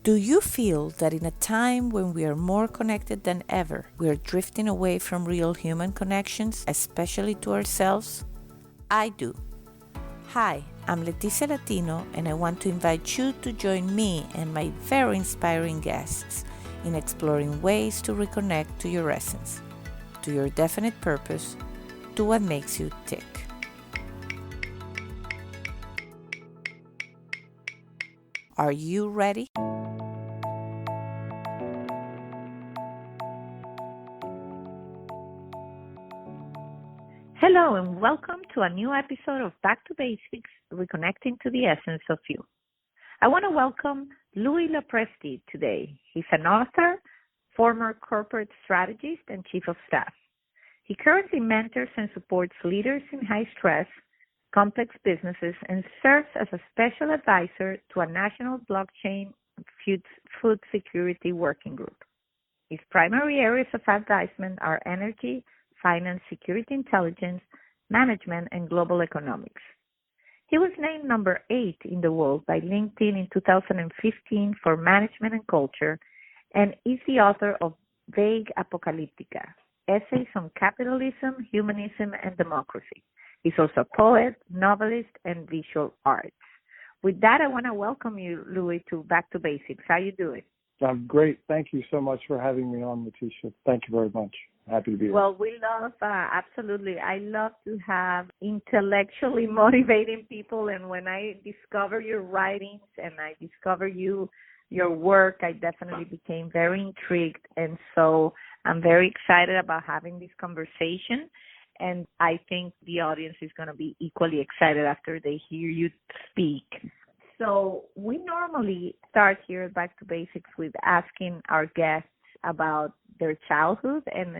Do you feel that in a time when we are more connected than ever, we are drifting away from real human connections, especially to ourselves? I do. Hi, I'm Leticia Latino, and I want to invite you to join me and my very inspiring guests in exploring ways to reconnect to your essence, to your definite purpose, to what makes you tick. Are you ready? Hello and welcome to a new episode of Back to Basics, Reconnecting to the Essence of You. I want to welcome Louis Praeste today. He's an author, former corporate strategist, and chief of staff. He currently mentors and supports leaders in high stress, complex businesses, and serves as a special advisor to a national blockchain food security working group. His primary areas of advisement are energy, finance, security intelligence, management, and global economics. He was named number 8 in the world by LinkedIn in 2015 for management and culture, and is the author of Vague Apocalyptica, essays on capitalism, humanism, and democracy. He's also a poet, novelist, and visual arts. With that, I want to welcome you, Louis, to Back to Basics. How are you doing? I'm great. Thank you so much for having me on, Leticia. Thank you very much. Happy to be here. Well, we love, absolutely. I love to have intellectually motivating people. And when I discover your writings and I discover your work, I definitely became very intrigued. And so I'm very excited about having this conversation. And I think the audience is going to be equally excited after they hear you speak. So we normally start here at Back to Basics with asking our guests about their childhood and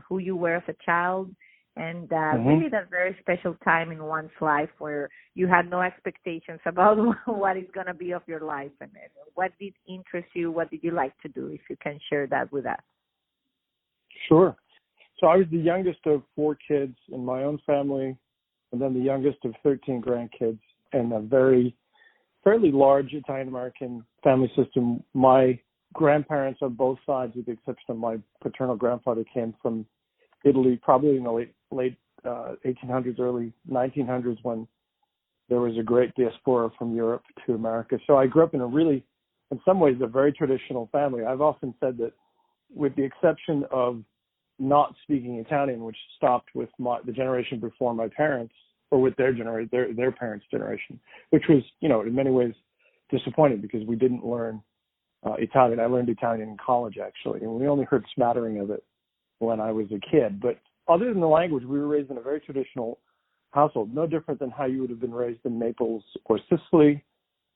who you were as a child, and really that very special time in one's life where you had no expectations about what is going to be of your life, and what did interest you, what did you like to do, if you can share that with us. Sure. So I was the youngest of 4 kids in my own family, and then the youngest of 13 grandkids, and a fairly large Italian-American family system. My grandparents on both sides, with the exception of my paternal grandfather, came from Italy, probably in the late 1800s, early 1900s, when there was a great diaspora from Europe to America. So I grew up in in some ways, a very traditional family. I've often said that, with the exception of not speaking Italian, which stopped with the generation before my parents, or with their parents' generation, which was, in many ways disappointing because we didn't learn Italian. I learned Italian in college, actually, and we only heard smattering of it when I was a kid. But other than the language, we were raised in a very traditional household, no different than how you would have been raised in Naples or Sicily.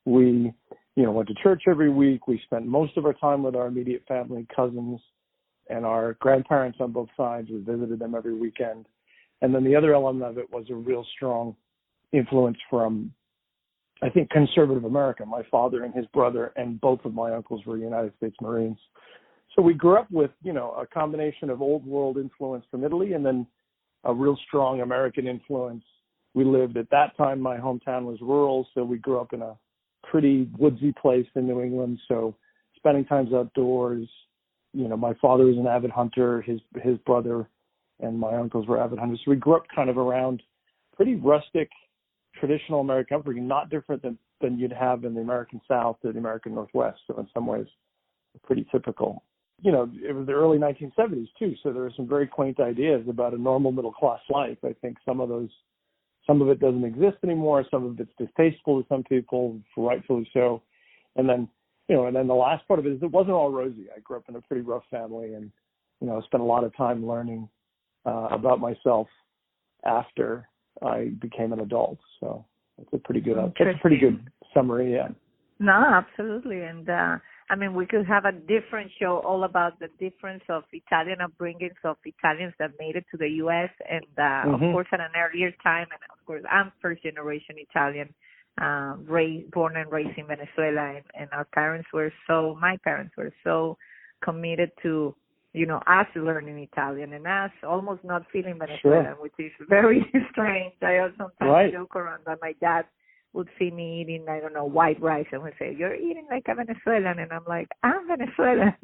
We, went to church every week. We spent most of our time with our immediate family, cousins, and our grandparents on both sides. We visited them every weekend. And then the other element of it was a real strong influence from, I think, conservative America. My father and his brother and both of my uncles were United States Marines. So we grew up with, a combination of old world influence from Italy and then a real strong American influence. We lived, at that time, my hometown was rural, so we grew up in a pretty woodsy place in New England. So spending times outdoors, my father was an avid hunter, his brother and my uncles were avid hunters. So we grew up kind of around pretty rustic, traditional American upbringing, not different than you'd have in the American South or the American Northwest. So in some ways, pretty typical. It was the early 1970s too, so there were some very quaint ideas about a normal middle class life. I think some of it doesn't exist anymore. Some of it's distasteful to some people, rightfully so. And then the last part of it is it wasn't all rosy. I grew up in a pretty rough family, and I spent a lot of time learning about myself after I became an adult. So that's a pretty good summary. Yeah. No, absolutely. And we could have a different show all about the difference of Italian upbringings of Italians that made it to the U.S. and of course at an earlier time. And of course, I'm first generation Italian, born and raised in Venezuela, and my parents were so committed to us learning Italian and us almost not feeling Venezuelan, which is very strange. I sometimes joke around that my dad would see me eating, I don't know, white rice and would say, "You're eating like a Venezuelan." And I'm like, "I'm Venezuelan."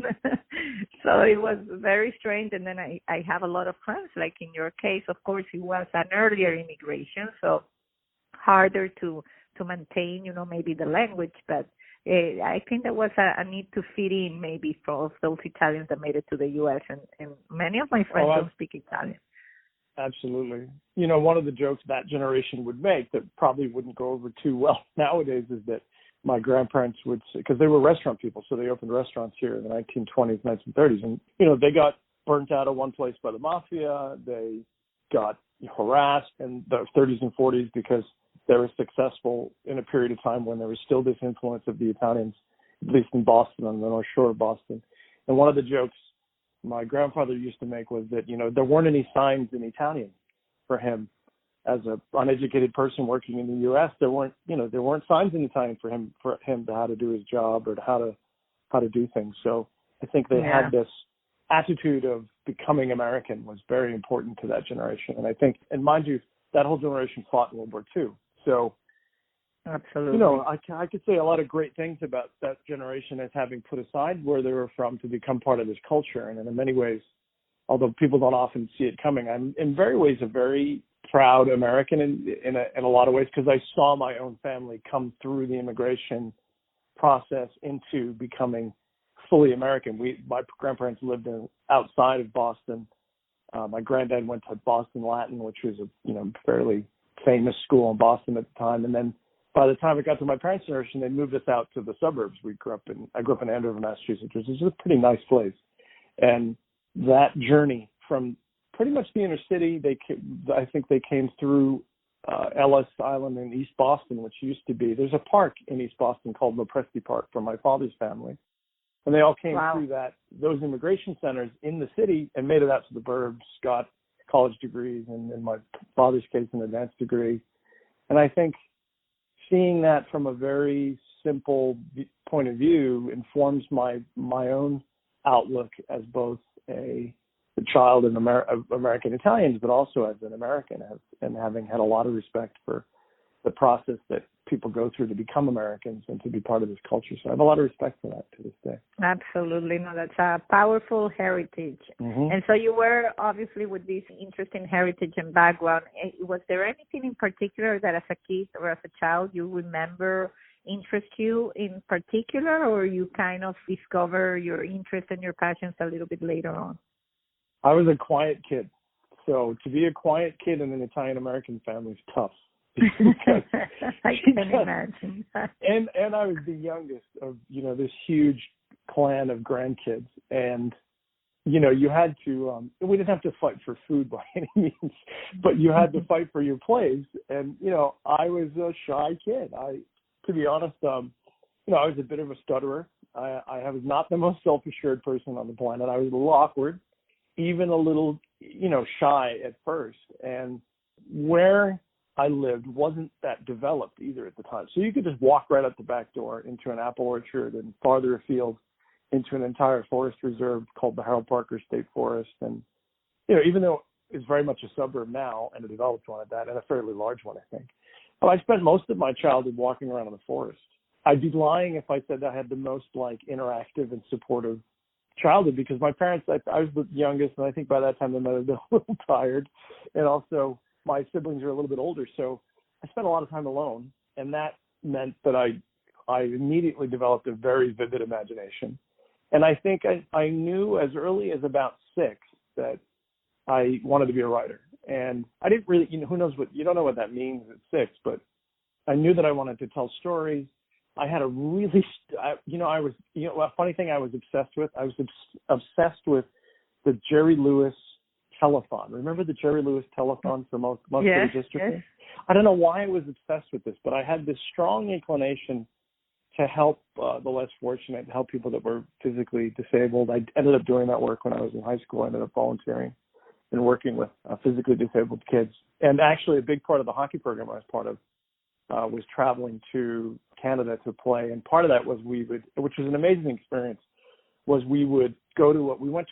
So it was very strange. And then I have a lot of friends, like in your case, of course, it was an earlier immigration, so harder to maintain, maybe the language, but I think there was a need to fit in maybe for those Italians that made it to the U.S. And many of my friends don't speak Italian. Absolutely. One of the jokes that generation would make that probably wouldn't go over too well nowadays is that my grandparents would say, because they were restaurant people, so they opened restaurants here in the 1920s, 1930s, and, they got burnt out of one place by the mafia. They got harassed in the 30s and 40s because they were successful in a period of time when there was still this influence of the Italians, at least in Boston, on the North Shore of Boston. And one of the jokes my grandfather used to make was that, there weren't any signs in Italian for him as an uneducated person working in the U.S. There weren't signs in Italian for him to how to do his job or how to do things. So I think they had this attitude of becoming American was very important to that generation. And I think, and mind you, that whole generation fought in World War II. So, absolutely, I could say a lot of great things about that generation as having put aside where they were from to become part of this culture. And in many ways, although people don't often see it coming, I'm in very ways a very proud American in a lot of ways, because I saw my own family come through the immigration process into becoming fully American. My grandparents lived outside of Boston. My granddad went to Boston Latin, which was a fairly famous school in Boston at the time. And then by the time it got to my parents' generation, they moved us out to the suburbs. I grew up in Andover, Massachusetts, which is a pretty nice place. And that journey from pretty much the inner city, I think they came through Ellis Island in East Boston, which used to be, there's a park in East Boston called the Praeste Park for my father's family. And they all came through those immigration centers in the city and made it out to the burbs, got college degrees, and in my father's case, an advanced degree. And I think seeing that from a very simple point of view informs my own outlook as both a child of American Italians, but also as an American, and having had a lot of respect for the process that people go through to become Americans and to be part of this culture. So I have a lot of respect for that to this day. Absolutely. No, that's a powerful heritage. Mm-hmm. And so you were obviously with this interesting heritage and background. Was there anything in particular that as a kid or as a child you remember interest you in particular, or you kind of discover your interest and your passions a little bit later on? I was a quiet kid. So to be a quiet kid in an Italian-American family is tough. I can imagine. And I was the youngest of, this huge clan of grandkids. And, you had to, we didn't have to fight for food by any means, but you had to fight for your place. And, I was a shy kid. To be honest, I was a bit of a stutterer. I was not the most self-assured person on the planet. I was a little awkward, even a little, shy at first. And where I lived wasn't that developed either at the time. So you could just walk right out the back door into an apple orchard and farther afield into an entire forest reserve called the Harold Parker State Forest. And, even though it's very much a suburb now and a developed one at that, and a fairly large one, I think. Well, I spent most of my childhood walking around in the forest. I'd be lying if I said I had the most interactive and supportive childhood, because my parents, I was the youngest, and I think by that time they might have been a little tired. And also my siblings are a little bit older, so I spent a lot of time alone, and that meant that I immediately developed a very vivid imagination. And I think I knew as early as about 6 that I wanted to be a writer. And I didn't really, who knows you don't know what that means at 6, but I knew that I wanted to tell stories. I had a really, a funny thing I was obsessed with. I was obsessed with the Jerry Lewis telethon. Remember the Jerry Lewis telethon for most of the district? Yes. I don't know why I was obsessed with this, but I had this strong inclination to help the less fortunate, help people that were physically disabled. I ended up doing that work when I was in high school. I ended up volunteering and working with physically disabled kids. And actually a big part of the hockey program I was part of was traveling to Canada to play. And part of that was which was an amazing experience, was we went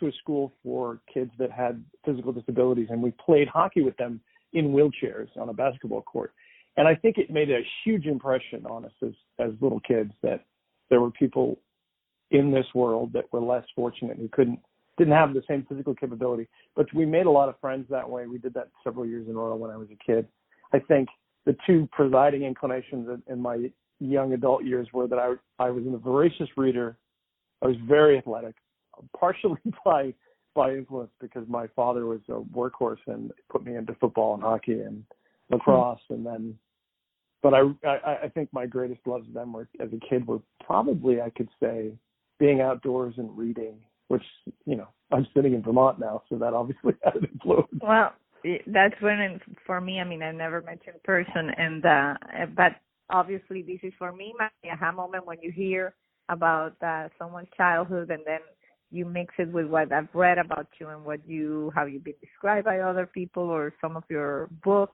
to a school for kids that had physical disabilities, and we played hockey with them in wheelchairs on a basketball court. And I think it made a huge impression on us as little kids that there were people in this world that were less fortunate who didn't have the same physical capability. But we made a lot of friends that way. We did that several years in a row when I was a kid. I think the two presiding inclinations in my young adult years were that I was a voracious reader. I was very athletic, partially by influence because my father was a workhorse and put me into football and hockey and lacrosse. But I think my greatest loves of them were as a kid were probably, I could say, being outdoors and reading, which, I'm sitting in Vermont now, so that obviously had an influence. Well, that's when, for me, I never met you in person, but obviously this is for me my aha moment when you hear about someone's childhood and then you mix it with what I've read about you and how you've been described by other people or some of your book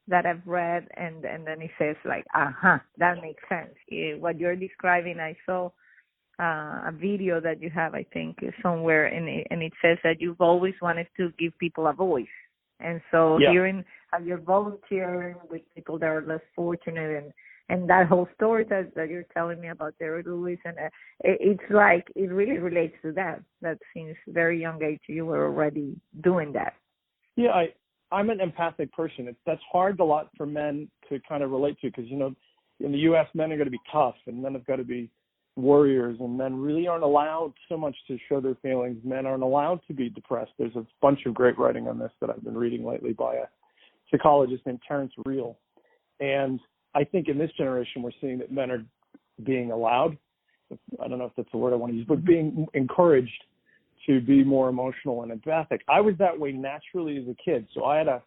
that I've read, and then it says like, that makes sense. What you're describing, I saw a video that you have, I think, somewhere, and it says that you've always wanted to give people a voice. And so hearing how you're volunteering with people that are less fortunate and that whole story that you're telling me about Jerry Lewis, and it's like it really relates to that. That since very young age you were already doing that. Yeah, I'm an empathic person. That's hard a lot for men to kind of relate to because, in the U.S., men are going to be tough and men have got to be warriors, and men really aren't allowed so much to show their feelings. Men aren't allowed to be depressed. There's a bunch of great writing on this that I've been reading lately by a psychologist named Terrence Real. And I think in this generation, we're seeing that men are being allowed, I don't know if that's the word I want to use, but being encouraged to be more emotional and empathic. I was that way naturally as a kid, so I had a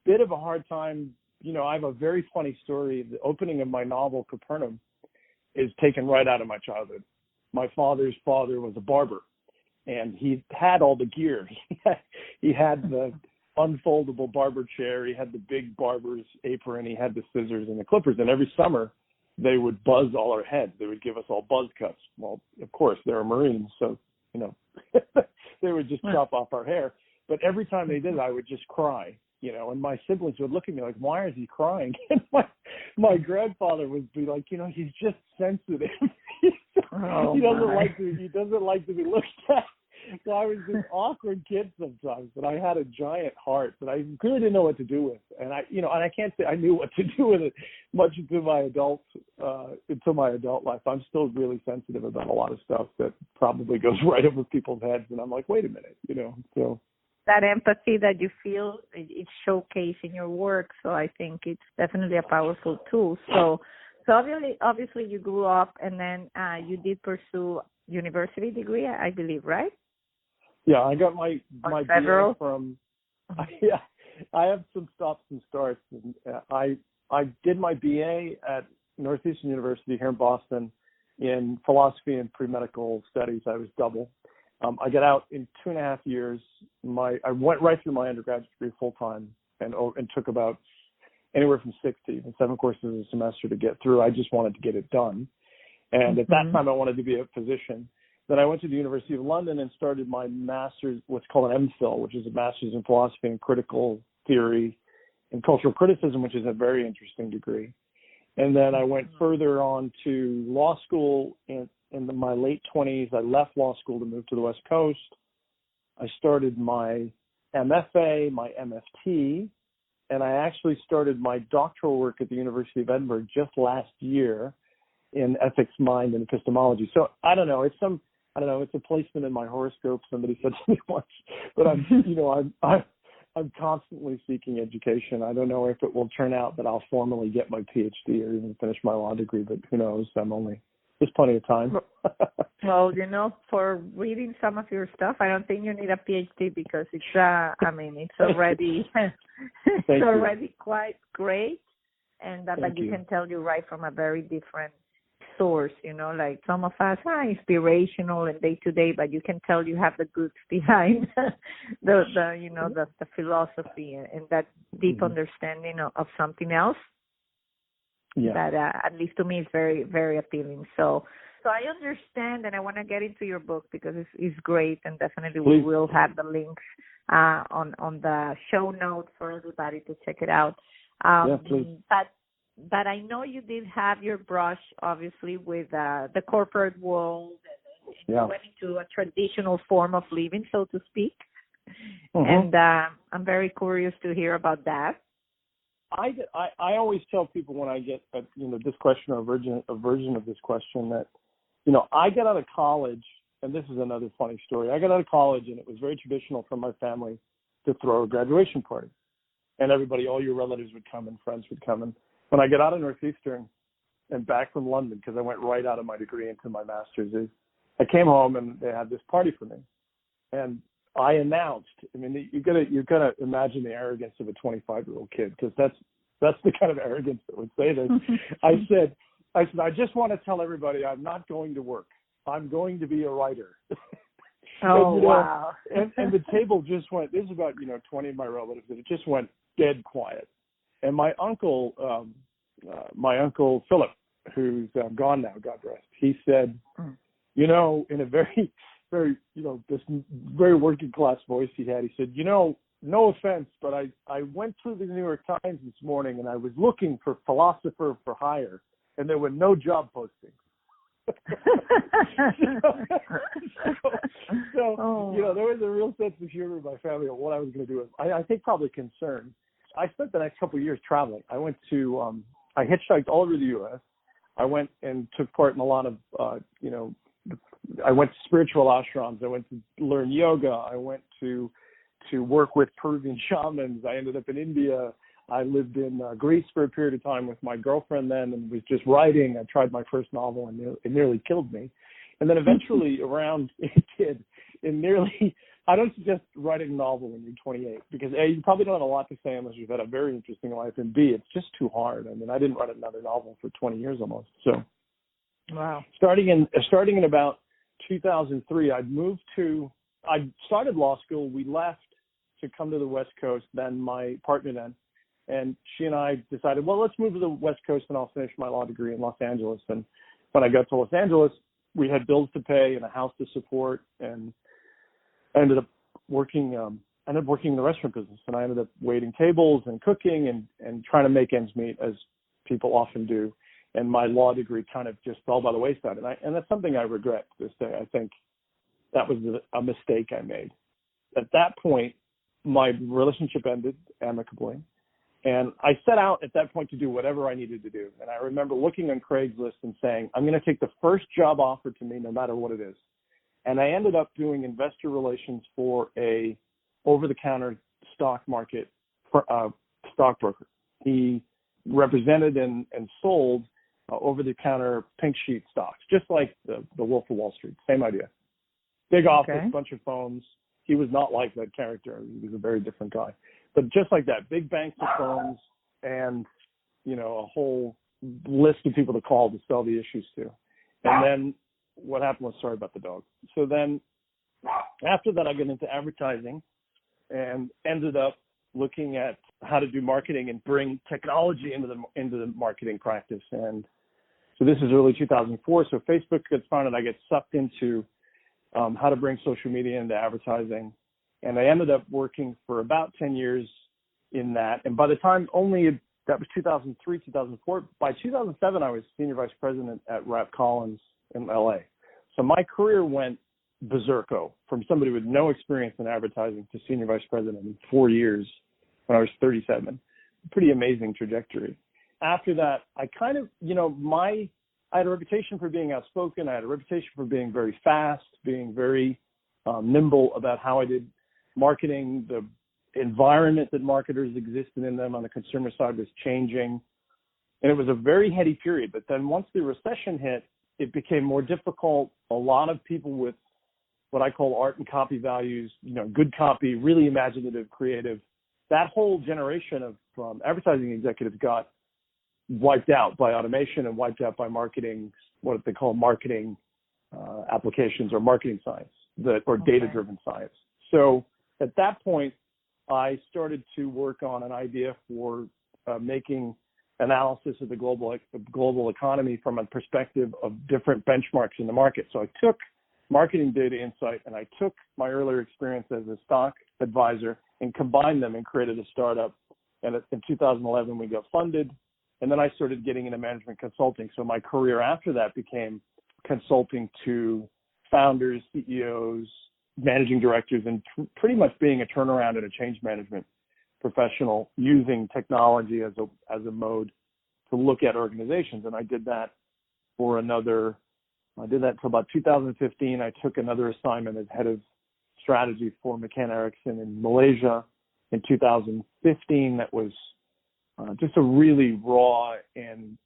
bit of a hard time. I have a very funny story. The opening of my novel, Capernaum, is taken right out of my childhood. My father's father was a barber, and he had all the gear. He had the unfoldable barber chair. He had the big barber's apron. He had the scissors and the clippers. And every summer, they would buzz all our heads. They would give us all buzz cuts. Well, of course, they're Marines, so, they would just chop off our hair. But every time they did, I would just cry, and my siblings would look at me like, why is he crying? And my grandfather would be like, he's just sensitive. He doesn't like to be looked at. So I was this awkward kid sometimes, but I had a giant heart that I really didn't know what to do with. And I can't say I knew what to do with it much into my adult life. I'm still really sensitive about a lot of stuff that probably goes right over people's heads. And I'm like, wait a minute, so. That empathy that you feel, it's showcased in your work. So I think it's definitely a powerful tool. So obviously you grew up and then you did pursue university degree, I believe, right? Yeah, I got my BA from. I have some stops and starts. I did my BA at Northeastern University here in Boston in philosophy and pre-medical studies. I was double. I got out in 2.5 years. I went right through my undergraduate degree full time and took about anywhere from 6 to even 7 courses a semester to get through. I just wanted to get it done. And at that time, I wanted to be a physician. Then I went to the University of London and started my master's, what's called an MPhil, which is a master's in philosophy and critical theory and cultural criticism, which is a very interesting degree. And then I went further on to law school in my late 20s. I left law school to move to the West Coast. I started my MFA, my MFT, and I actually started my doctoral work at the University of Edinburgh just last year in ethics, mind, and epistemology. So I don't know. It's a placement in my horoscope. Somebody said to me once, but I'm constantly seeking education. I don't know if it will turn out that I'll formally get my PhD or even finish my law degree, but who knows? There's plenty of time. Well, for reading some of your stuff, I don't think you need a PhD because it's already already quite great, and but you can tell you right from a very different source, like some of us are inspirational and day to day, but you can tell you have the goods behind the philosophy and that deep understanding of something else. Yeah. That at least to me is very, very appealing. So I understand, and I want to get into your book because it's great, and definitely we will have the links on the show notes for everybody to check it out. Please. But but I know you did have your brush, obviously, with the corporate world, and you went into a traditional form of living, so to speak. And I'm very curious to hear about that. I always tell people when I get this question or a version of this question that I got out of college, and this is another funny story. I got out of college, and it was very traditional for my family to throw a graduation party, and everybody, all your relatives would come and friends would come. And when I got out of Northeastern and back from London, because I went right out of my degree into my master's, I came home and they had this party for me, and I announced. I mean, you gotta imagine the arrogance of a 25-year-old kid, because that's the kind of arrogance that would say this. I said, I just want to tell everybody I'm not going to work. I'm going to be a writer. Oh, wow. and the table just went, this is about, 20 of my relatives, and it just went dead quiet. And my uncle Philip, who's gone now, God rest, he said, in a very, very, this very working class voice he had, he said, no offense, but I went through the New York Times this morning and I was looking for philosopher for hire, and there were no job postings. There was a real sense of humor in my family of what I was going to do. I think probably concern. I spent the next couple of years traveling. I went to, I hitchhiked all over the U.S. I went and took part in a lot of, I went to spiritual ashrams. I went to learn yoga. I went to work with Peruvian shamans. I ended up in India. I lived in Greece for a period of time with my girlfriend then, and was just writing. I tried my first novel, and it nearly killed me. And then eventually I don't suggest writing a novel when you're 28, because A, you probably don't have a lot to say unless you've had a very interesting life, and B, it's just too hard. I mean, I didn't write another novel for 20 years almost. So, wow. Starting in about 2003, I started law school. We left to come to the West Coast. Then my partner and she and I decided, well, let's move to the West Coast and I'll finish my law degree in Los Angeles. And when I got to Los Angeles, we had bills to pay and a house to support, and I ended up working in the restaurant business, and I ended up waiting tables and cooking and trying to make ends meet, as people often do. And my law degree kind of just fell by the wayside. And that's something I regret to this day. I think that was a mistake I made. At that point, my relationship ended amicably. And I set out at that point to do whatever I needed to do. And I remember looking on Craigslist and saying, I'm going to take the first job offered to me, no matter what it is. And I ended up doing investor relations for a over-the-counter stock market stockbroker. He represented and sold over-the-counter pink sheet stocks, just like the Wolf of Wall Street. Same idea. Big office, bunch of phones. He was not like that character. He was a very different guy. But just like that, big banks of phones and, a whole list of people to call to sell the issues to. And then what happened was, sorry about the dog. So then after that, I got into advertising and ended up looking at how to do marketing and bring technology into the marketing practice. And so this is early 2004. So Facebook gets founded. I get sucked into how to bring social media into advertising. And I ended up working for about 10 years in that. And by the time that was 2003, 2004. By 2007, I was senior vice president at Rap Collins in LA. So my career went berserko from somebody with no experience in advertising to senior vice president in 4 years when I was 37. Pretty amazing trajectory. After that, I kind of, I had a reputation for being outspoken. I had a reputation for being very fast, being very nimble about how I did marketing. The environment that marketers existed in them on the consumer side was changing. And it was a very heady period. But then once the recession hit, it became more difficult. A lot of people with what I call art and copy values, good copy, really imaginative, creative, that whole generation of advertising executives got wiped out by automation and wiped out by marketing, what they call marketing applications or marketing science or data-driven science. So at that point, I started to work on an idea for making analysis of the global economy from a perspective of different benchmarks in the market. So I took marketing data insight and I took my earlier experience as a stock advisor and combined them and created a startup. And in 2011, we got funded And then I started getting into management consulting. So my career after that became consulting to founders, CEOs, managing directors, and pretty much being a turnaround and a change management professional using technology as a mode to look at organizations. And I did that until about 2015. I took another assignment as head of strategy for McCann Erickson in Malaysia in 2015. That was just a really raw and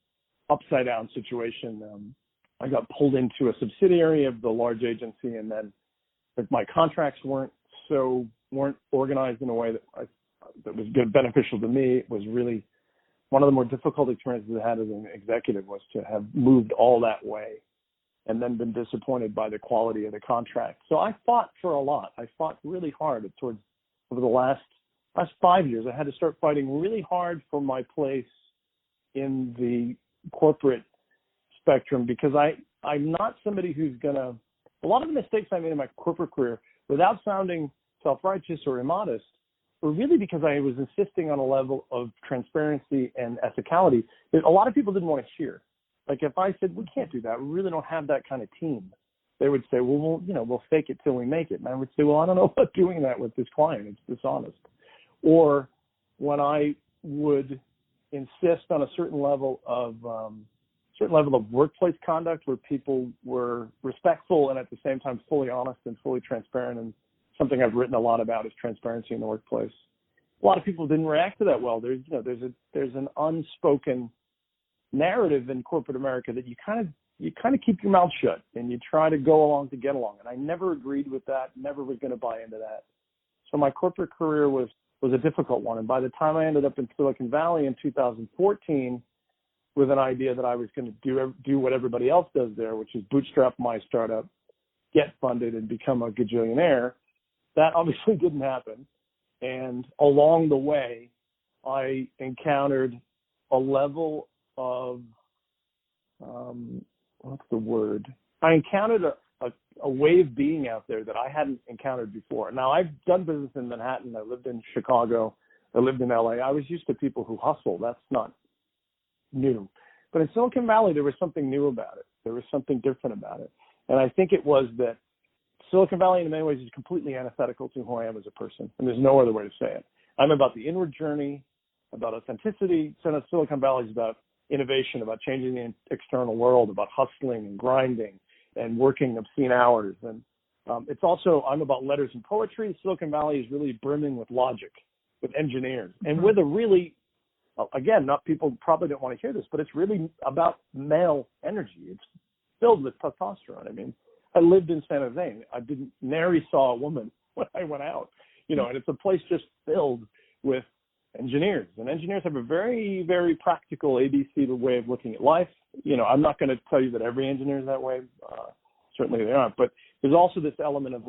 upside down situation. I got pulled into a subsidiary of the large agency, and then my contracts weren't organized in a way that was good, beneficial to me. It was really one of the more difficult experiences I had as an executive, was to have moved all that way and then been disappointed by the quality of the contract. So I fought for a lot. I fought really hard over the last 5 years. I had to start fighting really hard for my place in the corporate spectrum, because I'm not somebody who's gonna. A lot of the mistakes I made in my corporate career, without sounding self-righteous or immodest, were really because I was insisting on a level of transparency and ethicality that a lot of people didn't want to hear. Like if I said, we can't do that, we really don't have that kind of team, they would say, well, we'll fake it till we make it. And I would say, well, I don't know about doing that with this client. It's dishonest. Or when I would insist on a certain level of workplace conduct where people were respectful and at the same time fully honest and fully transparent, and something I've written a lot about is transparency in the workplace. A lot of people didn't react to that well. There's an unspoken narrative in corporate America that you kind of keep your mouth shut and you try to go along to get along. And I never agreed with that, never was going to buy into that. So my corporate career was a difficult one. And by the time I ended up in Silicon Valley in 2014 with an idea that I was going to do what everybody else does there, which is bootstrap my startup, get funded, and become a gajillionaire, that obviously didn't happen. And along the way, I encountered a level of, I encountered a way of being out there that I hadn't encountered before. Now, I've done business in Manhattan. I lived in Chicago. I lived in LA. I was used to people who hustle. That's not new. But in Silicon Valley, there was something new about it. There was something different about it. And I think it was that Silicon Valley in many ways is completely antithetical to who I am as a person. And there's no other way to say it. I'm about the inward journey, about authenticity. Silicon Valley is about innovation, about changing the external world, about hustling and grinding and working obscene hours. And it's also, I'm about letters and poetry. Silicon Valley is really brimming with logic, with engineers, and with a really, again, not people probably don't want to hear this, but it's really about male energy. It's filled with testosterone. I mean, I lived in San Jose. I nary saw a woman when I went out, and it's a place just filled with engineers. And engineers have a very, very practical ABC way of looking at life. I'm not going to tell you that every engineer is that way. Certainly they aren't. But there's also this element of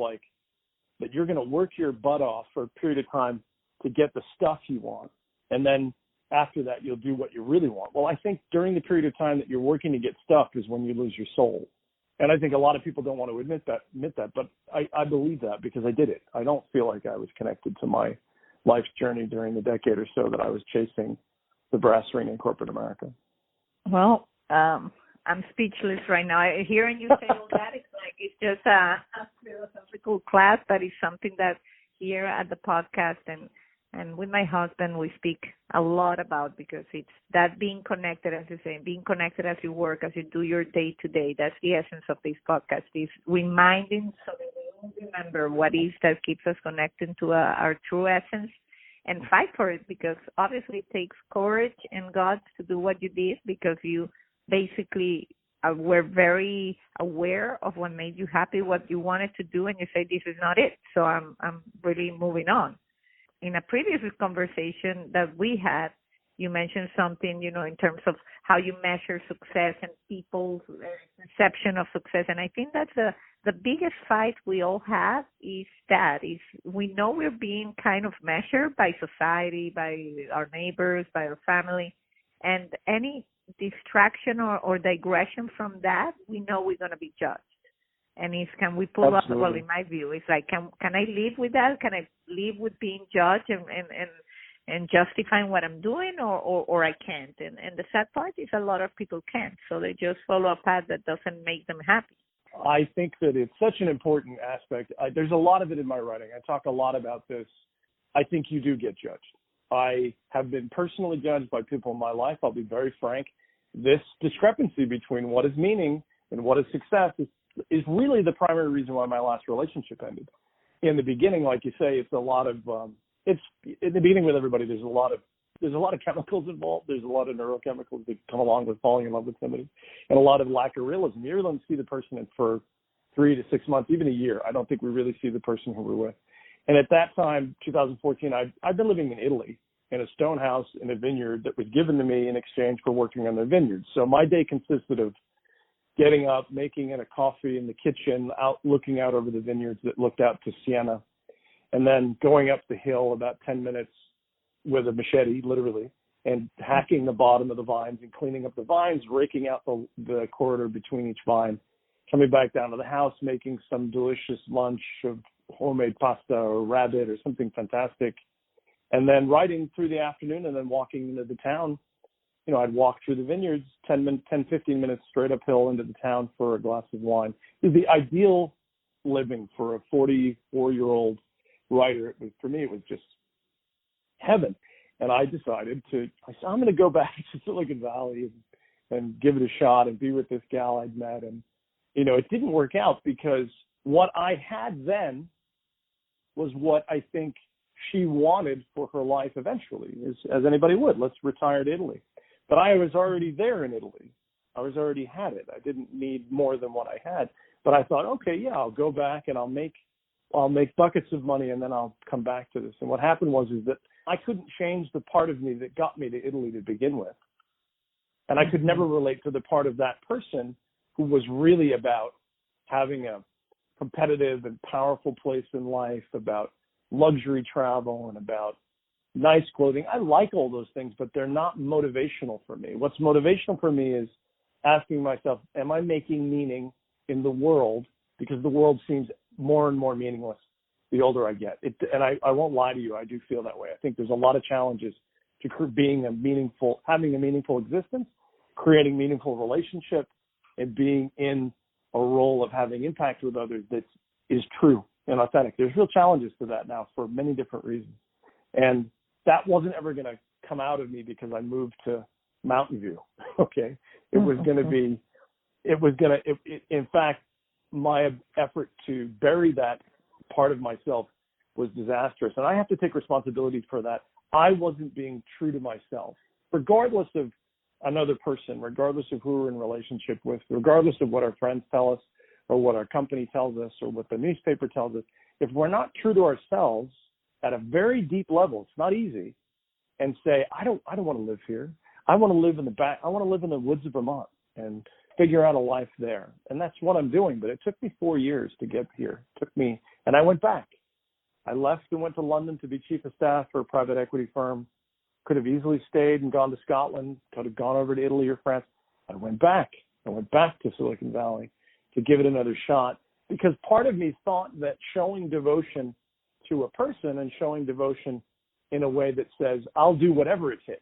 that you're going to work your butt off for a period of time to get the stuff you want. And then after that, you'll do what you really want. Well, I think during the period of time that you're working to get stuff is when you lose your soul. And I think a lot of people don't want to admit that, but I believe that because I did it. I don't feel like I was connected to my life's journey during the decade or so that I was chasing the brass ring in corporate America. Well, I'm speechless right now. Hearing you say all that, it's just a philosophical class, but it's something that here at the podcast and with my husband we speak a lot about, because it's that being connected, as you say, being connected as you work, as you do your day to day. That's the essence of this podcast, is reminding so that we all remember what is that keeps us connected to our true essence, and fight for it, because obviously it takes courage and guts to do what you did, because you basically were very aware of what made you happy, what you wanted to do, and you say, this is not it, so I'm really moving on. In a previous conversation that we had, you mentioned something, in terms of how you measure success and people's perception of success. And I think that's the biggest fight we all have is we know we're being kind of measured by society, by our neighbors, by our family. And any distraction or digression from that, we know we're going to be judged. And can we pull up? Well, in my view, it's can I live with that? Can I live with being judged and justifying what I'm doing, or I can't. And the sad part is a lot of people can't. So they just follow a path that doesn't make them happy. I think that it's such an important aspect. There's a lot of it in my writing. I talk a lot about this. I think you do get judged. I have been personally judged by people in my life. I'll be very frank. This discrepancy between what is meaning and what is success is really the primary reason why my last relationship ended. In the beginning, like you say, it's a lot of it's in the beginning with everybody. There's a lot of chemicals involved. There's a lot of neurochemicals that come along with falling in love with somebody, and a lot of lack of realism. You really don't see the person for 3 to 6 months, even a year. I don't think we really see the person who we're with. And at that time, 2014, I'd been living in Italy in a stone house in a vineyard that was given to me in exchange for working on the vineyard. So my day consisted of getting up, making a coffee in the kitchen, looking out over the vineyards that looked out to Siena, and then going up the hill about 10 minutes with a machete, literally, and hacking the bottom of the vines and cleaning up the vines, raking out the corridor between each vine, coming back down to the house, making some delicious lunch of homemade pasta or rabbit or something fantastic, and then riding through the afternoon and then walking into the town. You know, I'd walk through the vineyards 10, 15 minutes straight uphill into the town for a glass of wine. It was the ideal living for a 44-year-old writer. For me, it was just heaven. And I decided I'm going to go back to Silicon Valley and give it a shot and be with this gal I'd met. And, you know, it didn't work out because what I had then was what I think she wanted for her life eventually, as anybody would. Let's retire to Italy. But I was already there in Italy. I was already had it. I didn't need more than what I had. But I thought, okay, yeah, I'll go back and I'll make buckets of money and then I'll come back to this. And what happened was that I couldn't change the part of me that got me to Italy to begin with. And I could never relate to the part of that person who was really about having a competitive and powerful place in life, about luxury travel and about nice clothing. I like all those things, but they're not motivational for me. What's motivational for me is asking myself, am I making meaning in the world? Because the world seems more and more meaningless the older I get. And I won't lie to you, I do feel that way. I think there's a lot of challenges to having a meaningful existence, creating meaningful relationship, and being in a role of having impact with others that is true and authentic. There's real challenges to that now for many different reasons. And that wasn't ever going to come out of me because I moved to Mountain View. Okay. It was going to be, in fact, my effort to bury that part of myself was disastrous. And I have to take responsibility for that. I wasn't being true to myself, regardless of another person, regardless of who we're in relationship with, regardless of what our friends tell us or what our company tells us or what the newspaper tells us. If we're not true to ourselves at a very deep level, it's not easy, and say, I don't want to live here. I want to live in the back. I want to live in the woods of Vermont and figure out a life there. And that's what I'm doing. But it took me 4 years to get here. And I went back. I left and went to London to be chief of staff for a private equity firm. Could have easily stayed and gone to Scotland, could have gone over to Italy or France. I went back. I went back to Silicon Valley to give it another shot, because part of me thought that showing devotion to a person and showing devotion in a way that says, I'll do whatever it takes,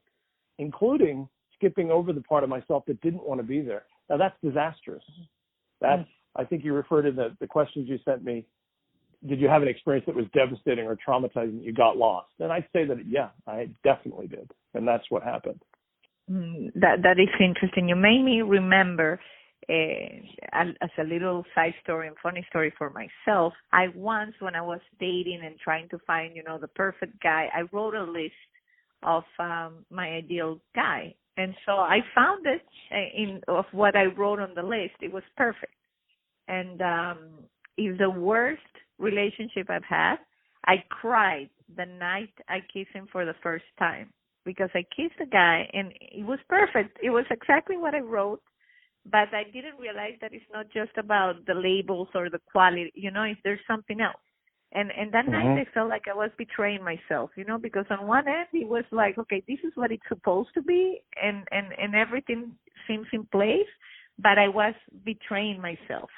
including skipping over the part of myself that didn't want to be there. Now, that's disastrous. I think you referred to the questions you sent me. Did you have an experience that was devastating or traumatizing that you got lost? And I'd say that, yeah, I definitely did. And that's what happened. That is interesting. You made me remember, as a little side story and funny story for myself, I once, when I was dating and trying to find, the perfect guy, I wrote a list of my ideal guy. And so I found it of what I wrote on the list. It was perfect. And it's the worst relationship I've had. I cried the night I kissed him for the first time, because I kissed a guy and it was perfect. It was exactly what I wrote, but I didn't realize that it's not just about the labels or the quality, if there's something else. And that night I felt like I was betraying myself, because on one end it was like, okay, this is what it's supposed to be, and everything seems in place, but I was betraying myself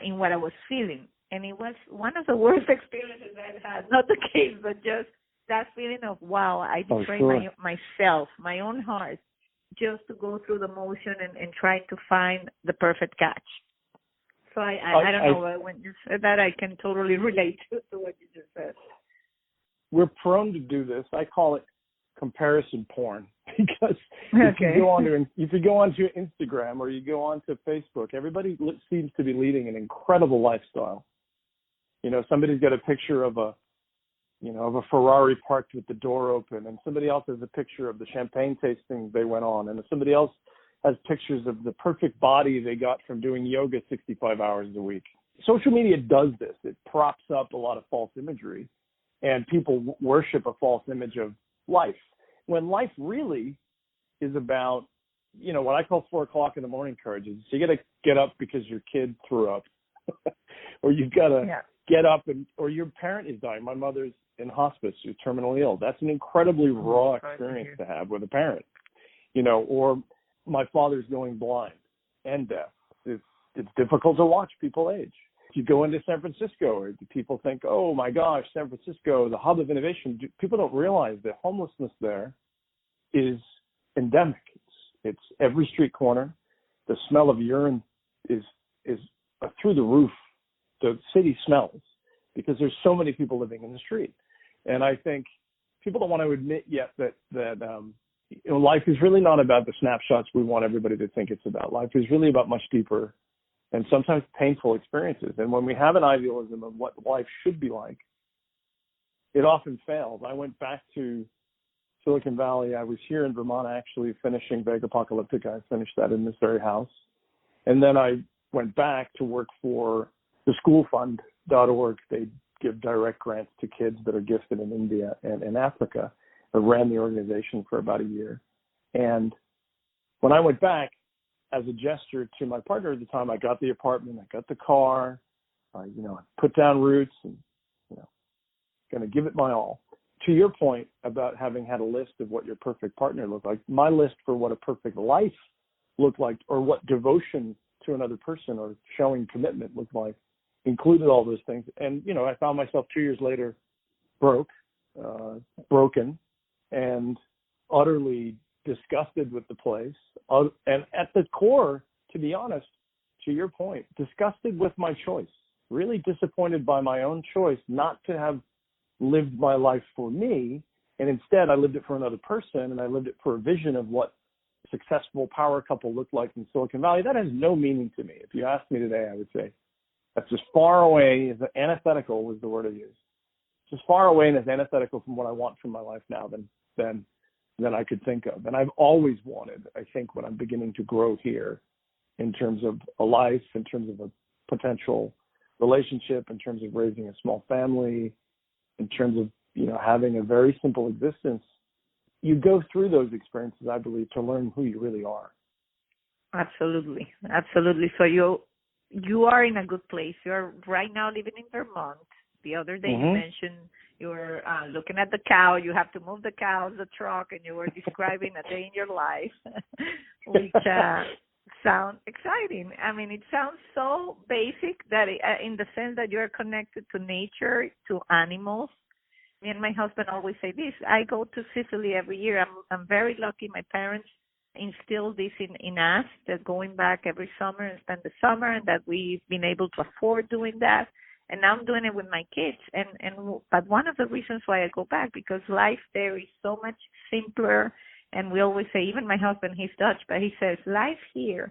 in what I was feeling. And it was one of the worst experiences I've had. Not the case, but just that feeling of, wow, I betrayed myself, my own heart, just to go through the motion and try to find the perfect catch. So I don't know, when you said that, I can totally relate to what you just said. We're prone to do this. I call it comparison porn, because if you go onto Instagram or you go onto Facebook, everybody seems to be leading an incredible lifestyle. You know, somebody's got a picture of a Ferrari parked with the door open, and somebody else has a picture of the champagne tasting they went on, and somebody else has pictures of the perfect body they got from doing yoga 65 hours a week. Social media does this. It props up a lot of false imagery, and people worship a false image of life, when life really is about, you know, what I call 4 o'clock in the morning courage. So you got to get up because your kid threw up, or you've got to get up, or your parent is dying. My mother's in hospice, who's terminally ill. That's an incredibly raw experience to have with a parent, you know, or my father's going blind and deaf. It's difficult to watch people age. If you go into San Francisco, people think, oh my gosh, San Francisco, the hub of innovation. People don't realize that homelessness there is endemic. It's every street corner. The smell of urine is through the roof. The city smells because there's so many people living in the street. And I think people don't want to admit yet that you know, life is really not about the snapshots we want everybody to think it's about. Life is really about much deeper and sometimes painful experiences. And when we have an idealism of what life should be like, it often fails. I went back to Silicon Valley. I was here in Vermont actually finishing Vegapocalyptic. I finished that in this very house. And then I went back to work for the schoolfund.org. They give direct grants to kids that are gifted in India and in Africa. I ran the organization for about a year. And when I went back, as a gesture to my partner at the time, I got the apartment, I got the car, I put down roots and, going to give it my all. To your point about having had a list of what your perfect partner looked like, my list for what a perfect life looked like, or what devotion to another person or showing commitment looked like, included all those things. And, I found myself 2 years later broken, and utterly disgusted with the place. And at the core, to be honest, to your point, disgusted with my choice, really disappointed by my own choice not to have lived my life for me. And instead, I lived it for another person, and I lived it for a vision of what a successful power couple looked like in Silicon Valley. That has no meaning to me. If you asked me today, I would say that's as far away, as antithetical was the word I used. It's as far away and as antithetical from what I want from my life now than I could think of. And I've always wanted, I think, when I'm beginning to grow here in terms of a life, in terms of a potential relationship, in terms of raising a small family, in terms of, having a very simple existence, you go through those experiences, I believe, to learn who you really are. Absolutely. Absolutely. So you are in a good place. You're right now living in Vermont. The other day you mentioned you were looking at the cow. You have to move the cow, the truck, and you were describing a day in your life, which sounds exciting. I mean, it sounds so basic that in the sense that you're connected to nature, to animals. Me and my husband always say this. I go to Sicily every year. I'm very lucky. My parents instilled this in us, that going back every summer and spend the summer, and that we've been able to afford doing that. And now I'm doing it with my kids. But one of the reasons why I go back, because life there is so much simpler. And we always say, even my husband, he's Dutch, but he says life here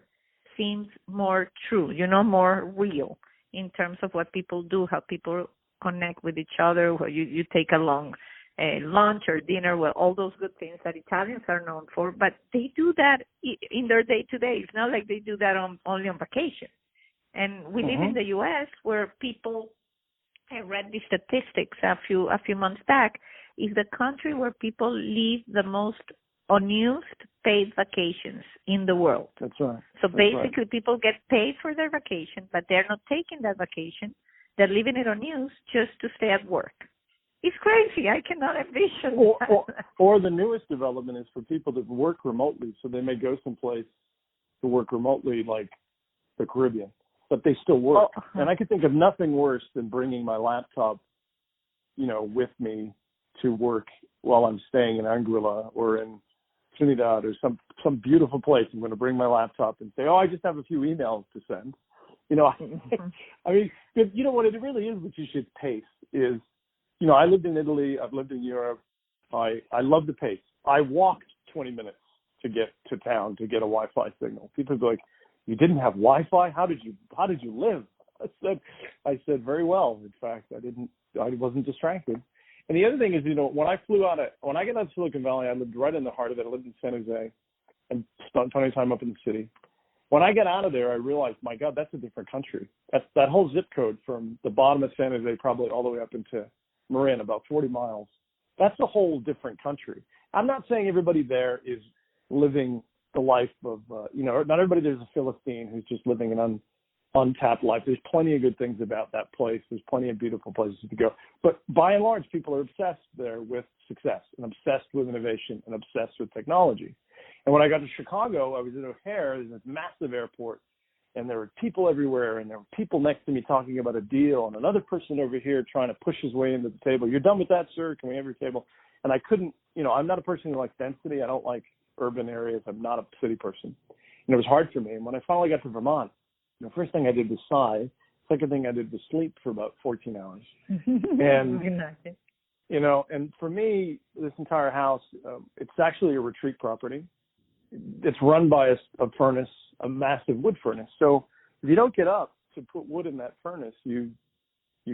seems more true, more real in terms of what people do, how people connect with each other, where you take a long lunch or dinner, well, all those good things that Italians are known for. But they do that in their day-to-day. It's not like they do that only on vacation. And we live in the U.S. where people, I read the statistics a few months back, is the country where people live the most unused paid vacations in the world. That's right. So basically people get paid for their vacation, but they're not taking that vacation. They're leaving it unused just to stay at work. It's crazy. I cannot envision that. Or the newest development is for people that work remotely, so they may go someplace to work remotely like the Caribbean, but they still work. And I could think of nothing worse than bringing my laptop, with me to work while I'm staying in Anguilla or in Trinidad or some beautiful place. I'm going to bring my laptop and say, I just have a few emails to send. I mean, you know what it really is, which you should pace is, I lived in Italy. I've lived in Europe. I love the pace. I walked 20 minutes to get to town to get a Wi-Fi signal. People go like, you didn't have Wi-Fi? How did you live? I said very well. In fact, I wasn't distracted. And the other thing is, when I get out of Silicon Valley, I lived right in the heart of it. I lived in San Jose and spent plenty of time up in the city. When I get out of there, I realized, my God, that's a different country. That whole zip code from the bottom of San Jose probably all the way up into Marin, about 40 miles. That's a whole different country. I'm not saying everybody there is living the life of, not everybody there's a Philistine who's just living an untapped life. There's plenty of good things about that place. There's plenty of beautiful places to go. But by and large, people are obsessed there with success and obsessed with innovation and obsessed with technology. And when I got to Chicago, I was in O'Hare, there's this massive airport, and there were people everywhere, and there were people next to me talking about a deal, and another person over here trying to push his way into the table. You're done with that, sir? Can we have your table? And I couldn't, I'm not a person who likes density. I don't like urban areas. I'm not a city person. And it was hard for me. And when I finally got to Vermont, first thing I did was sigh. Second thing I did was sleep for about 14 hours. And, and for me, this entire house, it's actually a retreat property. It's run by a furnace, a massive wood furnace. So if you don't get up to put wood in that furnace, you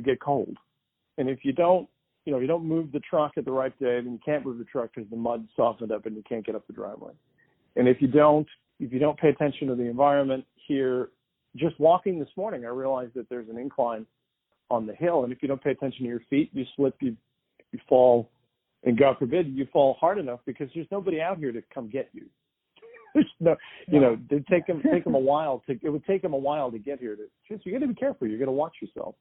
get cold. And if you don't move the truck at the right day, then you can't move the truck because the mud softened up and you can't get up the driveway. And if you don't pay attention to the environment here, just walking this morning, I realized that there's an incline on the hill. And if you don't pay attention to your feet, you slip, you fall, and God forbid you fall hard enough because there's nobody out here to come get you. It'd take them a while it would take them a while to get here. You got to be careful. You're going to watch yourself.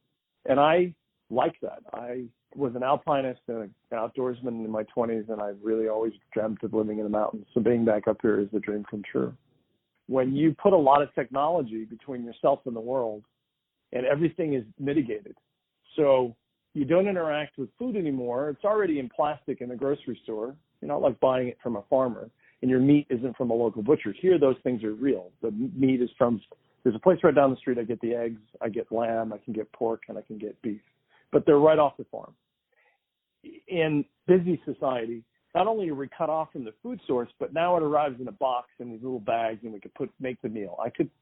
And I like that. I was an alpinist and an outdoorsman in my 20s, and I really always dreamt of living in the mountains. So being back up here is a dream come true. When you put a lot of technology between yourself and the world, and everything is mitigated, so you don't interact with food anymore. It's already in plastic in the grocery store. You're not like buying it from a farmer. And your meat isn't from a local butcher. Here, those things are real. The meat is there's a place right down the street. I get the eggs, I get lamb, I can get pork, and I can get beef. But they're right off the farm. In busy society, not only are we cut off from the food source, but now it arrives in a box in these little bags, and we could make the meal.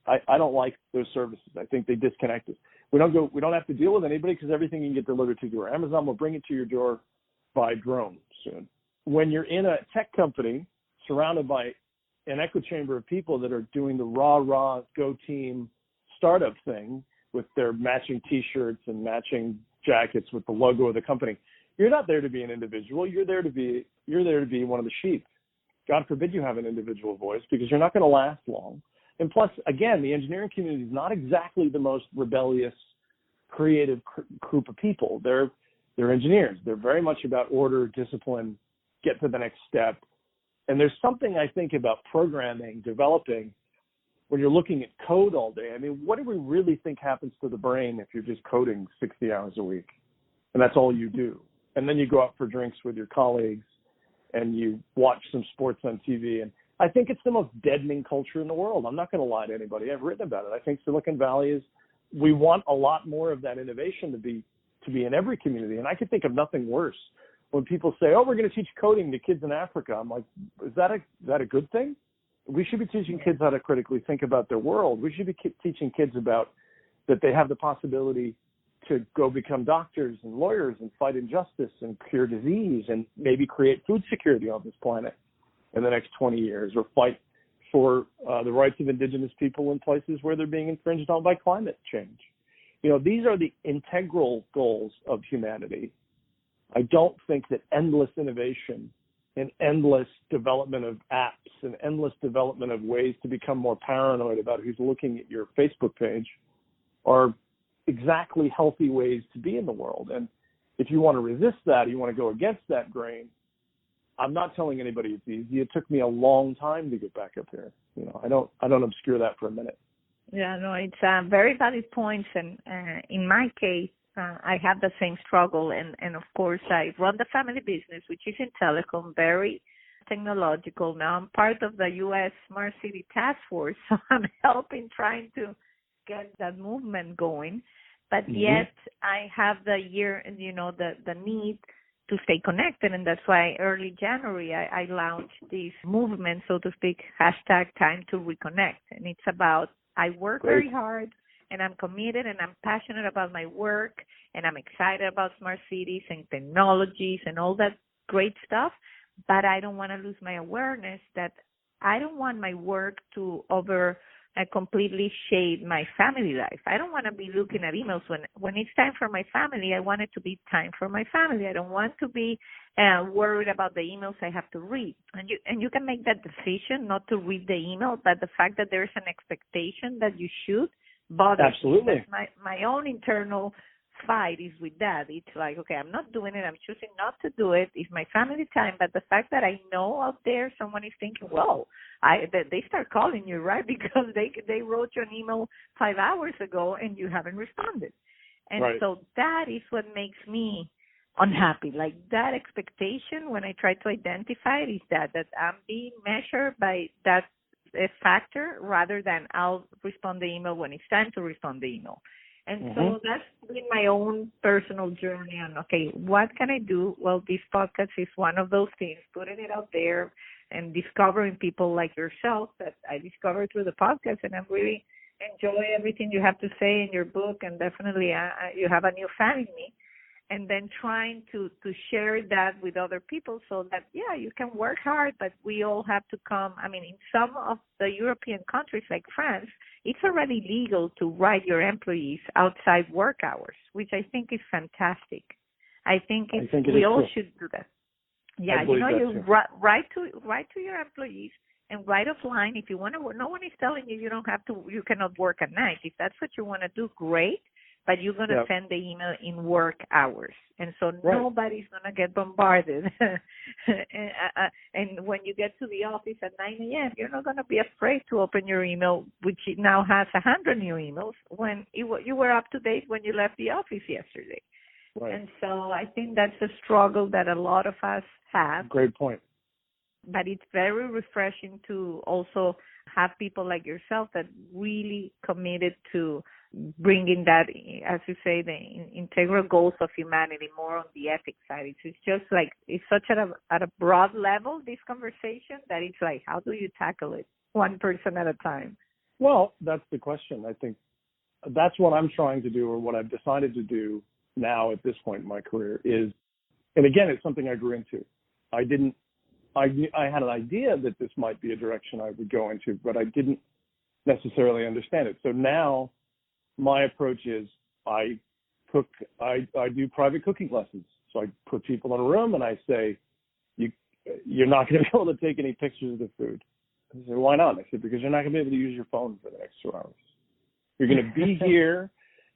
I don't like those services. I think they disconnect us. We don't have to deal with anybody because everything can get delivered to your door. Amazon will bring it to your door by drone soon. When you're in a tech company surrounded by an echo chamber of people that are doing the raw go team startup thing with their matching T-shirts and matching jackets with the logo of the company, you're not there to be an individual. You're there to be one of the sheep. God forbid you have an individual voice because you're not going to last long. And plus, again, the engineering community is not exactly the most rebellious, creative group of people. They're engineers. They're very much about order, discipline, get to the next step. And there's something I think about programming, developing, when you're looking at code all day. I mean, what do we really think happens to the brain if you're just coding 60 hours a week and that's all you do? And then you go out for drinks with your colleagues and you watch some sports on TV. And I think it's the most deadening culture in the world. I'm not going to lie to anybody. I've written about it. I think Silicon Valley we want a lot more of that innovation to be in every community. And I could think of nothing worse. When people say, we're going to teach coding to kids in Africa, I'm like, is that a good thing? We should be teaching kids how to critically think about their world. We should be teaching kids about that they have the possibility to go become doctors and lawyers and fight injustice and cure disease and maybe create food security on this planet in the next 20 years or fight for the rights of indigenous people in places where they're being infringed on by climate change. These are the integral goals of humanity. I don't think that endless innovation and endless development of apps and endless development of ways to become more paranoid about who's looking at your Facebook page are exactly healthy ways to be in the world. And if you want to resist that, you want to go against that grain, I'm not telling anybody it's easy. It took me a long time to get back up here. I don't obscure that for a minute. Yeah, no, it's very valid points. And in my case, I have the same struggle, and of course, I run the family business, which is in telecom, very technological. Now I'm part of the U.S. Smart City Task Force, so I'm helping trying to get that movement going. But yet I have the the need to stay connected, and that's why early January I launched this movement, so to speak, hashtag Time to Reconnect. And it's about I work very hard, and I'm committed, and I'm passionate about my work, and I'm excited about smart cities and technologies and all that great stuff, but I don't want to lose my awareness that I don't want my work to completely shade my family life. I don't want to be looking at emails when it's time for my family. I want it to be time for my family. I don't want to be worried about the emails I have to read. And you can make that decision not to read the email, but the fact that there's an expectation that you should bothers me. That's my own internal fight is with that. It's like, okay, I'm not doing it. I'm choosing not to do it. It's my family time. But the fact that I know out there someone is thinking, whoa, they start calling you, right? Because they wrote you an email 5 hours ago and you haven't responded. And so that is what makes me unhappy. Like that expectation when I try to identify it is that I'm being measured by that factor rather than I'll respond the email when it's time to respond the email. And so that's been my own personal journey on, okay, what can I do? Well, this podcast is one of those things, putting it out there and discovering people like yourself that I discovered through the podcast. And I really enjoy everything you have to say in your book. And definitely you have a new fan in me. And then trying to share that with other people so that, yeah, you can work hard, but we all have to come. I mean, in some of the European countries like France, it's already legal to write your employees outside work hours, which I think is fantastic. I think we all should do that. Yeah, you write to your employees and write offline if you want to work. No one is telling you you cannot work at night. If that's what you want to do, great. But you're going to send the email in work hours. And so nobody's going to get bombarded. And when you get to the office at 9 a.m., you're not going to be afraid to open your email, which now has 100 new emails, when you were up to date when you left the office yesterday. Right. And so I think that's a struggle that a lot of us have. Great point. But it's very refreshing to also have people like yourself that really committed to bringing that, as you say, the integral goals of humanity more on the ethics side. It's just like, it's such at a broad level, this conversation, that it's like, how do you tackle it one person at a time? Well, that's the question. I think that's what I'm trying to do, or what I've decided to do now at this point in my career is, and again, it's something I grew into. I had an idea that this might be a direction I would go into, but I didn't necessarily understand it. So now my approach is I do private cooking lessons. So I put people in a room and I say, you're not going to be able to take any pictures of the food. I say, why not? I said, because you're not going to be able to use your phone for the next 2 hours. You're going to be here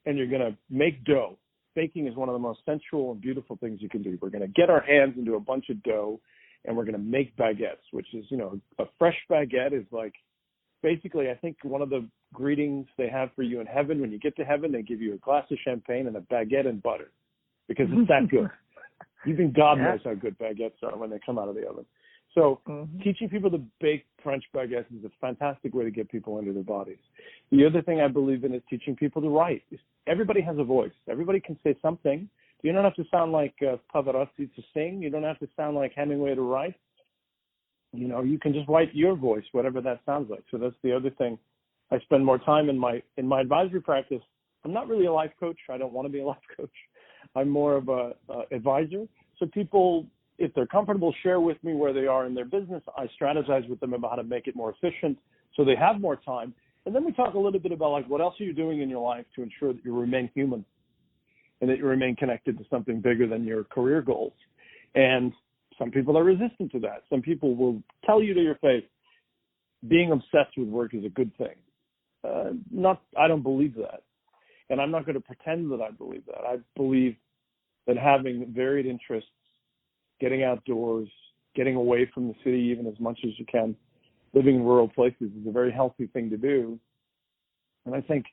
and you're going to make dough. Baking is one of the most sensual and beautiful things you can do. We're going to get our hands into a bunch of dough and we're going to make baguettes, which is, a fresh baguette is like, basically, I think one of the greetings they have for you in heaven, when you get to heaven, they give you a glass of champagne and a baguette and butter because it's that good. Even God knows how good baguettes are when they come out of the oven. So teaching people to bake French baguettes is a fantastic way to get people into their bodies. The other thing I believe in is teaching people to write. Everybody has a voice. Everybody can say something. You don't have to sound like Pavarotti to sing. You don't have to sound like Hemingway to write. You can just write your voice, whatever that sounds like. So that's the other thing. I spend more time in my advisory practice. I'm not really a life coach. I don't want to be a life coach. I'm more of a advisor. So people, if they're comfortable, share with me where they are in their business. I strategize with them about how to make it more efficient so they have more time. And then we talk a little bit about, like, what else are you doing in your life to ensure that you remain human and that you remain connected to something bigger than your career goals. And some people are resistant to that. Some people will tell you to your face, being obsessed with work is a good thing. I don't believe that. And I'm not going to pretend that I believe that. I believe that having varied interests, getting outdoors, getting away from the city even as much as you can, living in rural places is a very healthy thing to do. And I think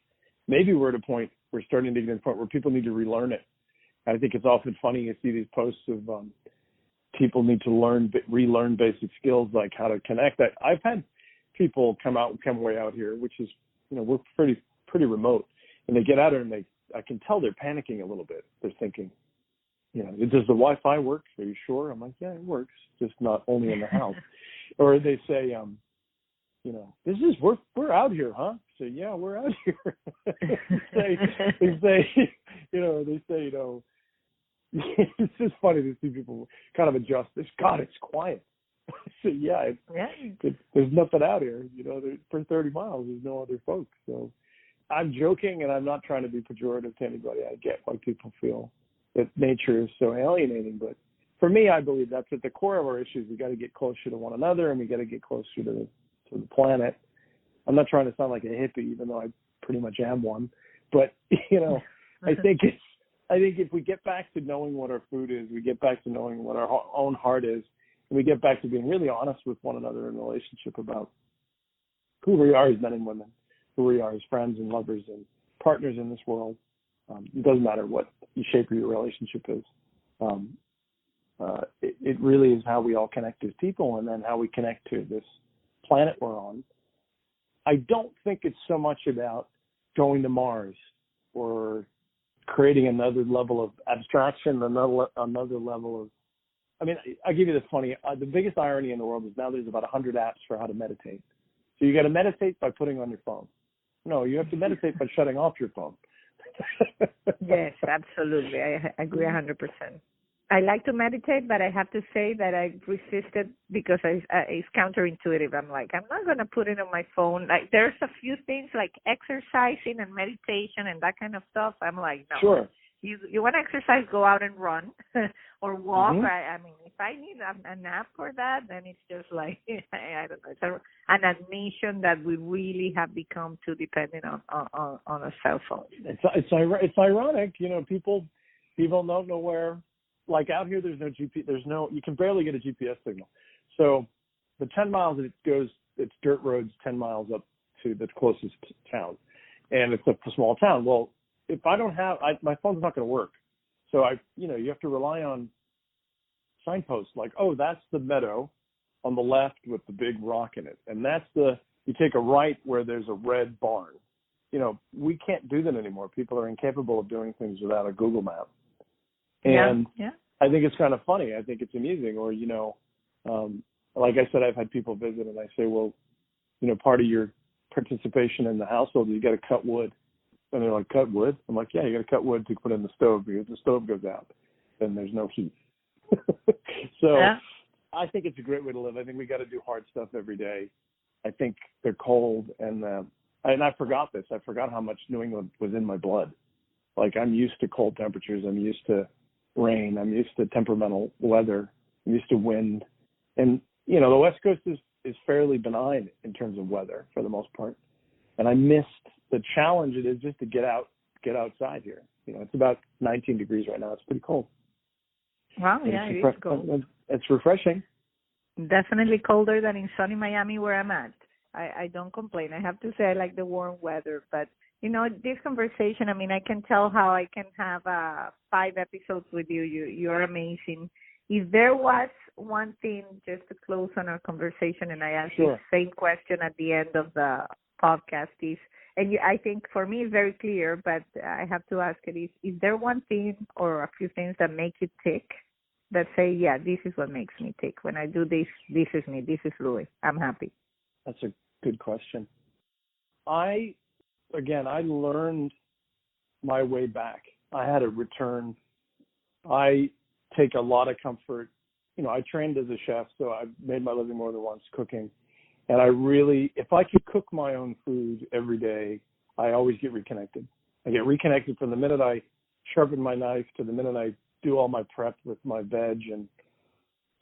maybe we're at a point we're starting to get to the point where people need to relearn it. I think it's often funny to see these posts of people need to relearn basic skills like how to connect. I've had people come way out here, which is, we're pretty remote, and they get out here and I can tell they're panicking a little bit. They're thinking, does the Wi-Fi work? Are you sure? I'm like, yeah, it works, just not only in the house. Or they say, we're out here, huh? So yeah, we're out here. they say, it's just funny to see people kind of adjust this. God, it's quiet. So yeah, there's nothing out here. For 30 miles, there's no other folks. So I'm joking, and I'm not trying to be pejorative to anybody. I get why people feel that nature is so alienating, but for me, I believe that's at the core of our issues. We got to get closer to one another, and we got to get closer to the planet. I'm not trying to sound like a hippie, even though I pretty much am one. But I think if we get back to knowing what our food is, we get back to knowing what our own heart is, and we get back to being really honest with one another in a relationship about who we are as men and women, who we are as friends and lovers and partners in this world. It doesn't matter what the shape of your relationship is. It really is how we all connect as people, and then how we connect to this planet we're on. I don't think it's so much about going to Mars or creating another level of abstraction, another level of, I give you the biggest irony in the world is now there's about 100 apps for how to meditate. So you got to meditate by putting on your phone. No, you have to meditate by shutting off your phone. Yes, absolutely. I agree 100%. I like to meditate, but I have to say that I resisted because it's counterintuitive. I'm like, I'm not going to put it on my phone. Like, there's a few things like exercising and meditation and that kind of stuff. I'm like, no. Sure. You want to exercise, go out and run or walk. Mm-hmm. If I need a nap for that, then it's just like, I don't know. It's an admission that we really have become too dependent on a cell phone. It's ironic, people don't know where. Like out here, there's no GPS. You can barely get a GPS signal. So the 10 miles it goes, it's dirt roads 10 miles up to the closest town, and it's a small town. Well, if I don't have, my phone's not going to work. So you have to rely on signposts like, oh, that's the meadow on the left with the big rock in it, and you take a right where there's a red barn. We can't do that anymore. People are incapable of doing things without a Google map. And I think it's kind of funny. I think it's amusing. Or, like I said, I've had people visit and I say, well, part of your participation in the household, you got to cut wood. And they're like, cut wood? I'm like, yeah, you got to cut wood to put in the stove, because the stove goes out, then there's no heat. So I think it's a great way to live. I think we got to do hard stuff every day. I think they're cold. And I forgot this. I forgot how much New England was in my blood. Like, I'm used to cold temperatures. I'm used to rain. I'm used to temperamental weather. I'm used to wind. And, the West Coast is fairly benign in terms of weather for the most part. And I missed the challenge it is just to get outside here. It's about 19 degrees right now. It's pretty cold. Wow, yeah, it is cold. It's refreshing. Definitely colder than in sunny Miami where I'm at. I don't complain. I have to say I like the warm weather, but this conversation, I can tell how I can have 5 episodes with you. You're amazing. If there was one thing, just to close on our conversation, and I ask you the same question at the end of the podcast, I think for me it's very clear, but I have to ask it, is there one thing or a few things that make you tick, that say, yeah, this is what makes me tick. When I do this, this is me. This is Louis. I'm happy. That's a good question. I learned my way back. I had a return. I take a lot of comfort. I trained as a chef, so I made my living more than once cooking. And if I could cook my own food every day, I always get reconnected. I get reconnected from the minute I sharpen my knife to the minute I do all my prep with my veg. And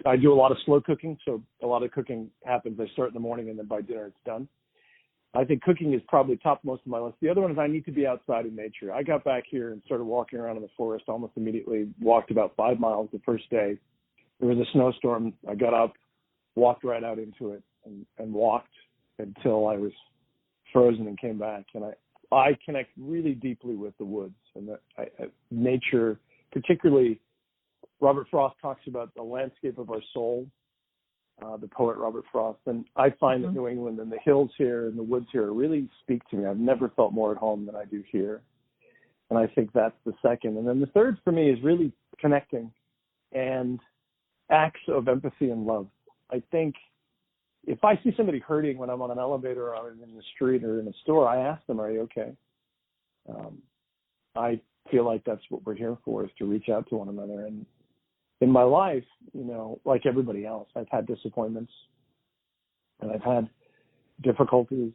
I do a lot of slow cooking, so a lot of cooking happens. I start in the morning, and then by dinner it's done. I think cooking is probably topmost of my list. The other one is I need to be outside in nature. I got back here and started walking around in the forest almost immediately, walked about 5 miles the first day. There was a snowstorm. I got up, walked right out into it, and walked until I was frozen and came back. And I connect really deeply with the woods and nature, particularly Robert Frost talks about the landscape of our soul, the poet Robert Frost. And I find that New England and the hills here and the woods here really speak to me. I've never felt more at home than I do here. And I think that's the second. And then the third for me is really connecting and acts of empathy and love. I think if I see somebody hurting when I'm on an elevator or I'm in the street or in a store, I ask them, are you okay? I feel like that's what we're here for, is to reach out to one another. And in my life, like everybody else, I've had disappointments and I've had difficulties.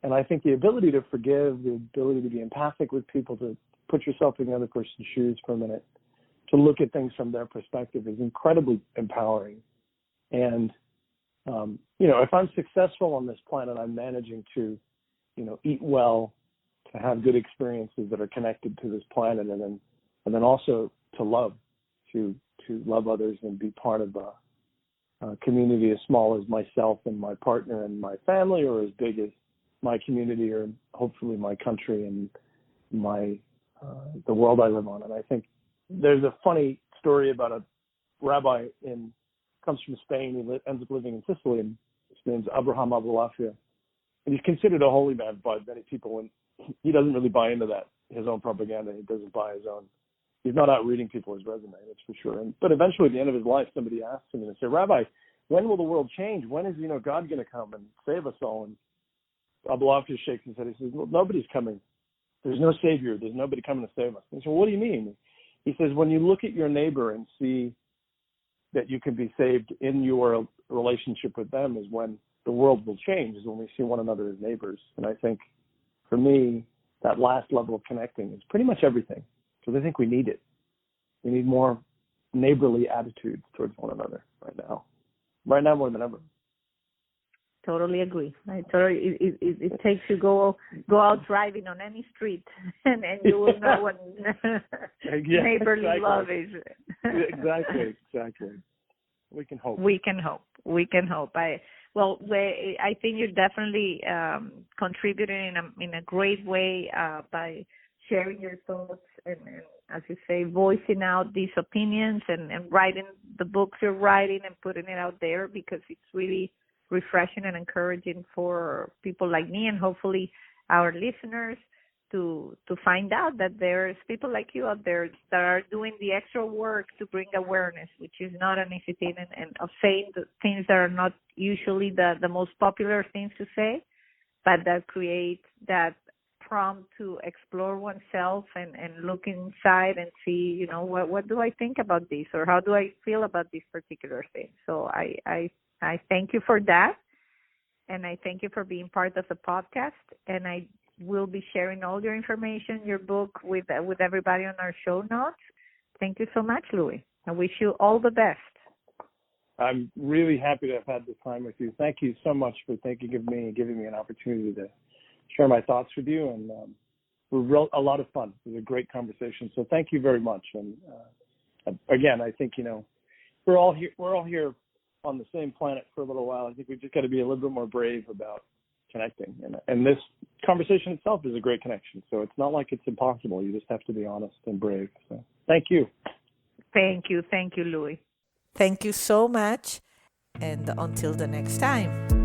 And I think the ability to forgive, the ability to be empathic with people, to put yourself in the other person's shoes for a minute, to look at things from their perspective is incredibly empowering. And, if I'm successful on this planet, I'm managing to, eat well, to have good experiences that are connected to this planet, and then also to love, to love others and be part of a community as small as myself and my partner and my family, or as big as my community, or hopefully my country and the world I live on. And I think there's a funny story about a rabbi comes from Spain. He ends up living in Sicily, and his name's Abraham Abulafia. And he's considered a holy man by many people, and he doesn't really buy into that, his own propaganda. He doesn't buy his own. He's not out reading people's resume, that's for sure. But eventually, at the end of his life, somebody asks him, and they say, Rabbi, when will the world change? When is, God going to come and save us all? And Abulafia shakes his head. He says, well, nobody's coming. There's no savior. There's nobody coming to save us. And he says, well, what do you mean? He says, when you look at your neighbor and see that you can be saved in your relationship with them, is when the world will change, is when we see one another as neighbors. And I think, for me, that last level of connecting is pretty much everything. Because I think we need it. We need more neighborly attitudes towards one another right now. Right now more than ever. Totally agree. It takes you go out driving on any street, and you will know what neighborly love is. Exactly. We can hope. I think you're definitely contributing in a great way by sharing your thoughts and, as you say, voicing out these opinions and writing the books you're writing and putting it out there, because it's really refreshing and encouraging for people like me and hopefully our listeners to find out that there's people like you out there that are doing the extra work to bring awareness, which is not an easy thing, and of saying the things that are not usually the most popular things to say, but that create that prompt to explore oneself and look inside and see, what do I think about this, or how do I feel about this particular thing. So I thank you for that, and I thank you for being part of the podcast, and I will be sharing all your information, your book, with everybody on our show notes. Thank you so much, Louis. I wish you all the best. I'm really happy to have had this time with you. Thank you so much for thinking of me and giving me an opportunity to share my thoughts with you, and we're a lot of fun. It was a great conversation, so thank you very much. And again, I think we're all here on the same planet for a little while. I think we've just got to be a little bit more brave about connecting, and this conversation itself is a great connection. So it's not like it's impossible. You just have to be honest and brave. So thank you. Thank you, Louis. Thank you so much, and until the next time.